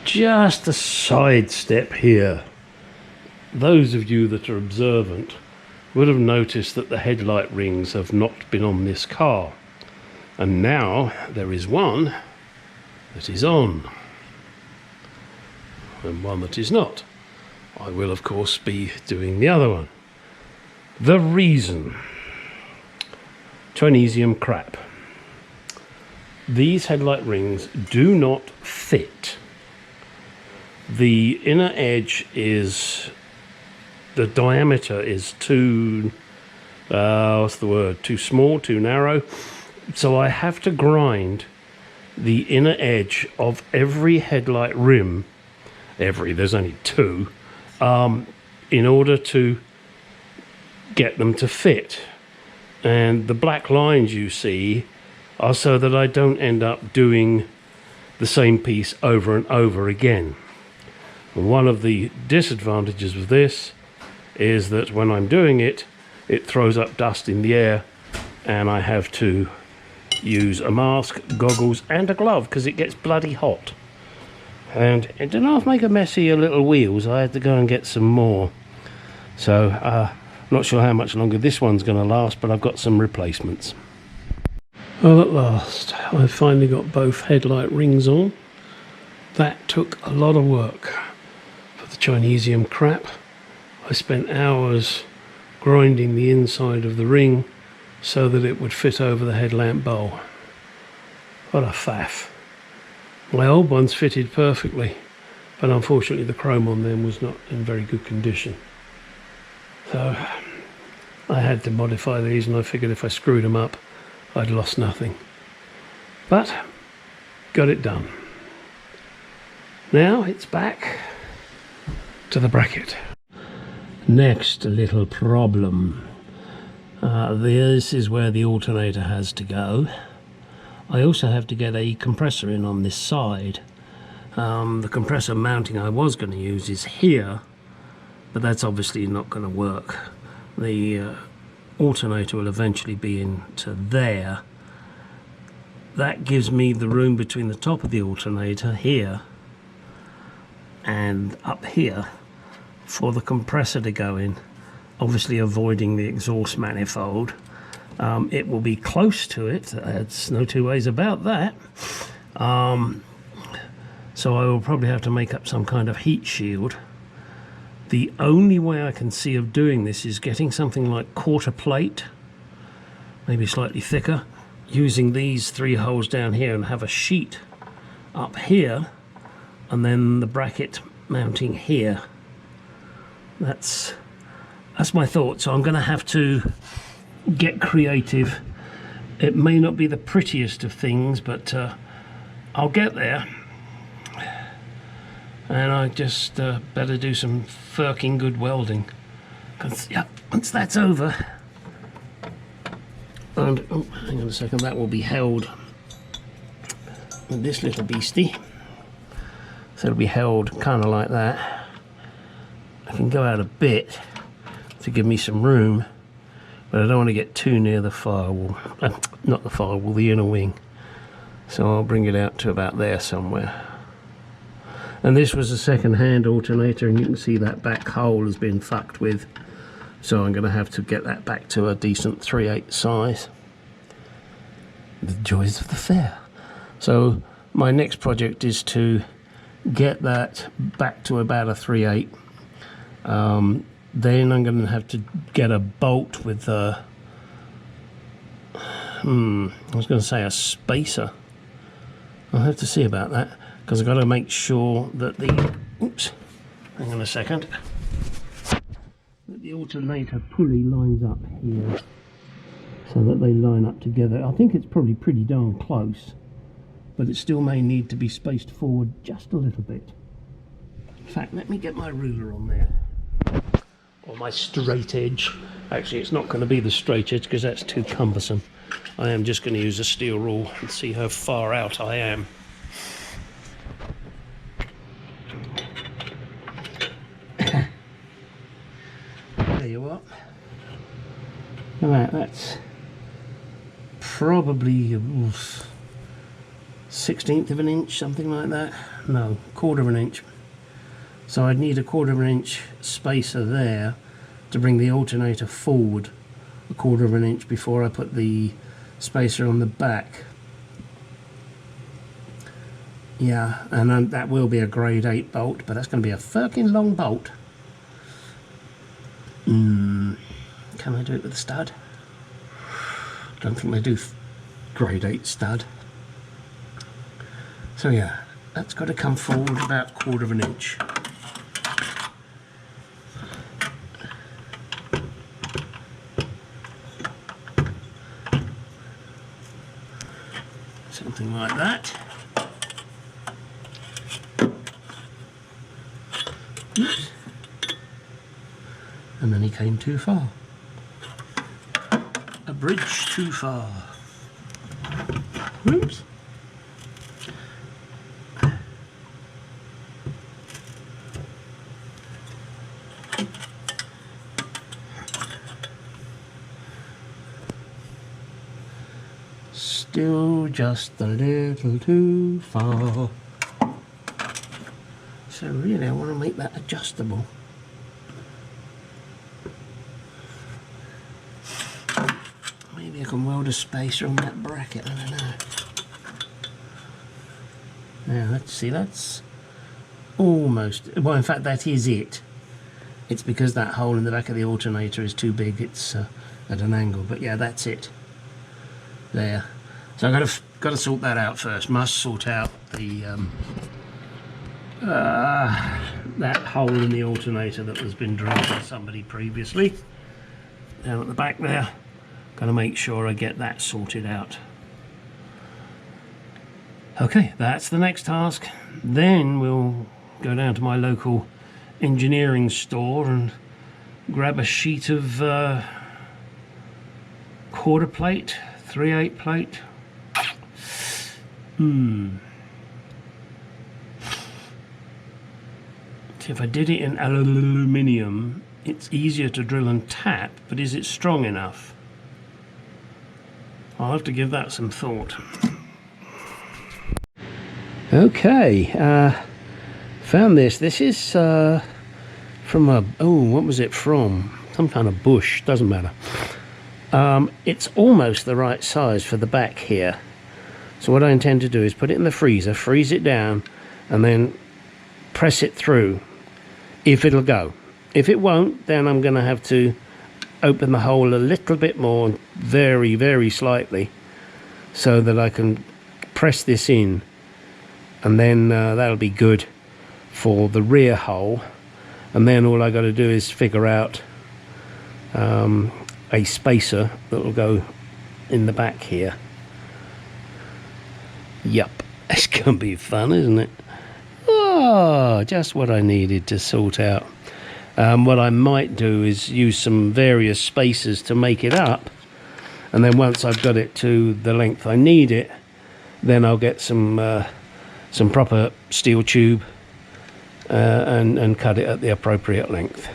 Just a sidestep here. Those of you that are observant would have noticed that the headlight rings have not been on this car, and now there is one that is on and one that is not. I will of course be doing the other one. The reason: Chinesium crap. These headlight rings do not fit. The inner edge is, the diameter is too, too small, too narrow. So I have to grind the inner edge of every headlight rim, there's only two, in order to get them to fit. And the black lines you see are so that I don't end up doing the same piece over and over again. One of the disadvantages of this is that when I'm doing it, it throws up dust in the air, and I have to use a mask, goggles and a glove because it gets bloody hot. And it didn't half make a mess of your little wheels. I had to go and get some more. So not sure how much longer this one's going to last, but I've got some replacements. Well, at last I've finally got both headlight rings on. That took a lot of work. The Chinesium crap. I spent hours grinding the inside of the ring so that it would fit over the headlamp bowl. What a faff. My old ones fitted perfectly, but unfortunately the chrome on them was not in very good condition. So I had to modify these, and I figured if I screwed them up I'd lost nothing. But got it done. Now it's back to the bracket. Next little problem. This is where the alternator has to go. I also have to get a compressor in on this side. The compressor mounting I was going to use is here, but that's obviously not going to work. The alternator will eventually be into there. That gives me the room between the top of the alternator here and up here for the compressor to go in, obviously avoiding the exhaust manifold. It will be close to it, there's no two ways about that. So I will probably have to make up some kind of heat shield. The only way I can see of doing this is getting something like quarter plate, maybe slightly thicker, using these three holes down here and have a sheet up here and then the bracket mounting here. That's my thought. So I'm going to have to get creative. It may not be the prettiest of things, but I'll get there. And I just better do some fucking good welding. Yeah, once that's over, and oh, hang on a second, that will be held with this little beastie. So it'll be held kind of like that. I can go out a bit to give me some room, but I don't want to get too near the firewall. Not the firewall, the inner wing. So I'll bring it out to about there somewhere. And this was a second-hand alternator, and you can see that back hole has been fucked with. So I'm going to have to get that back to a decent 3/8 size. The joys of the fair. So my next project is to get that back to about a 3/8. Then I'm going to have to get a bolt with a, I was going to say a spacer. I'll have to see about that, because I've got to make sure that the, oops, hang on a second, that the alternator pulley lines up here so that they line up together. I think it's probably pretty darn close, but it still may need to be spaced forward just a little bit. In fact, let me get my ruler on there, or my straight edge. Actually, it's not going to be the straight edge because that's too cumbersome. I am just going to use a steel rule and see how far out I am. There you are. Alright, that's probably 1/16 of an inch, something like that, no, 1/4 of an inch. So I'd need a 1/4 of an inch spacer there to bring the alternator forward 1/4 of an inch before I put the spacer on the back. Yeah, and that will be a grade 8 bolt, but that's going to be a fucking long bolt. Can I do it with a stud? Don't think they do grade 8 stud. So yeah, that's got to come forward about 1/4 of an inch. Something like that. Oops. And then he came too far. A bridge too far. Oops. Still just a little too far. So really I want to make that adjustable. Maybe I can weld a spacer on that bracket, I don't know. Now let's see, that's almost, well in fact that is it. It's because that hole in the back of the alternator is too big, it's at an angle, but yeah, that's it. There. So I've got to sort that out first. Must sort out the that hole in the alternator that has been drilled by somebody previously. Down at the back there. Got to make sure I get that sorted out. Okay, that's the next task. Then we'll go down to my local engineering store and grab a sheet of 1/4 plate, 3/8 plate. See, if I did it in aluminium, it's easier to drill and tap, but is it strong enough? I'll have to give that some thought. Okay, found this. This is from a, oh, what was it from? Some kind of bush, doesn't matter. It's almost the right size for the back here. So what I intend to do is put it in the freezer, freeze it down, and then press it through, if it'll go. If it won't, then I'm going to have to open the hole a little bit more, very, very slightly, so that I can press this in, and then that'll be good for the rear hole. And then all I got to do is figure out a spacer that will go in the back here. Yup, it's gonna be fun, isn't it? Oh, just what I needed to sort out. What I might do is use some various spacers to make it up, and then once I've got it to the length I need it, then I'll get some proper steel tube and cut it at the appropriate length.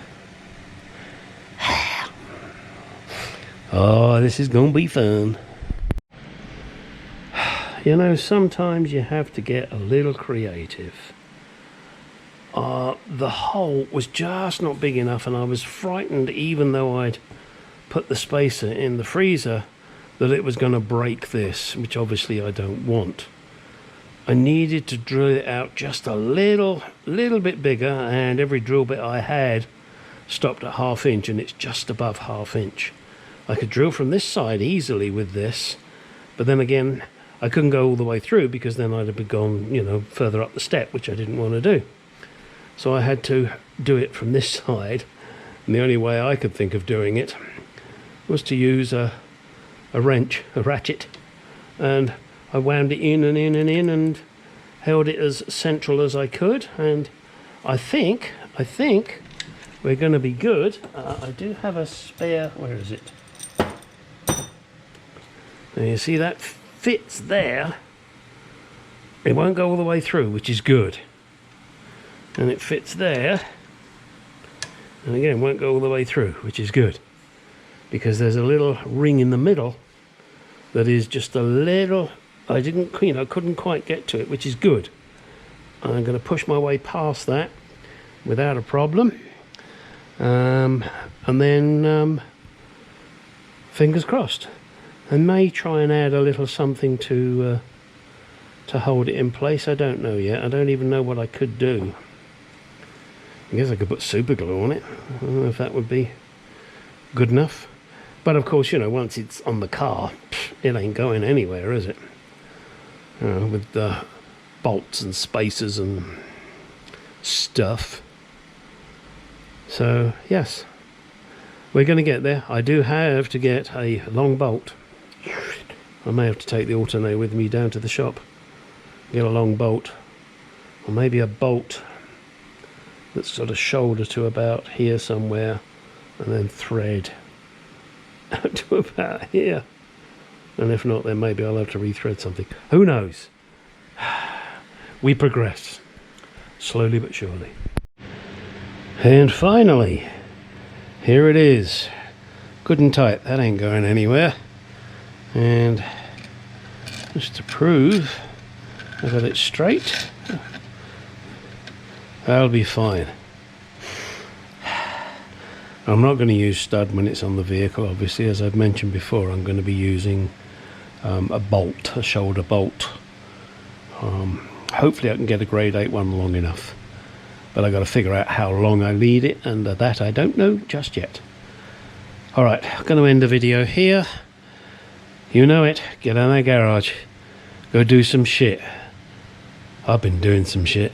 Oh, this is gonna be fun. You know, sometimes you have to get a little creative. The hole was just not big enough, and I was frightened, even though I'd put the spacer in the freezer, that it was going to break this, which obviously I don't want. I needed to drill it out just a little bit bigger, and every drill bit I had stopped at 1/2 inch, and it's just above 1/2 inch. I could drill from this side easily with this, but then again, I couldn't go all the way through because then I'd have gone, you know, further up the step, which I didn't want to do. So I had to do it from this side, and the only way I could think of doing it was to use a wrench, a ratchet, and I wound it in and in and in and held it as central as I could, and I think we're going to be good. I do have a spare, where is it? Now you see that fits there. It won't go all the way through, which is good. And it fits there, and again won't go all the way through, which is good, because there's a little ring in the middle that is just a little, I couldn't quite get to it, which is good. I'm going to push my way past that without a problem. And then fingers crossed. I may try and add a little something to hold it in place. I don't know yet. I don't even know what I could do. I guess I could put super glue on it. I don't know if that would be good enough. But of course, you know, once it's on the car, it ain't going anywhere, is it? With the bolts and spacers and stuff. So, yes, we're going to get there. I do have to get a long bolt. I may have to take the alternator with me down to the shop. Get a long bolt. Or maybe a bolt that's sort of shoulder to about here somewhere, and then thread to about here. And if not, then maybe I'll have to rethread something. Who knows? We progress, slowly but surely. And finally, here it is. Good and tight, that ain't going anywhere. And just to prove I got it straight, that'll be fine. I'm not going to use stud when it's on the vehicle, obviously. As I've mentioned before, I'm going to be using a bolt, a shoulder bolt. Hopefully I can get a grade 8 one long enough, but I've got to figure out how long I need it, and that I don't know just yet. Alright, I'm going to end the video here. You know it, get in the garage, go do some shit. I've been doing some shit.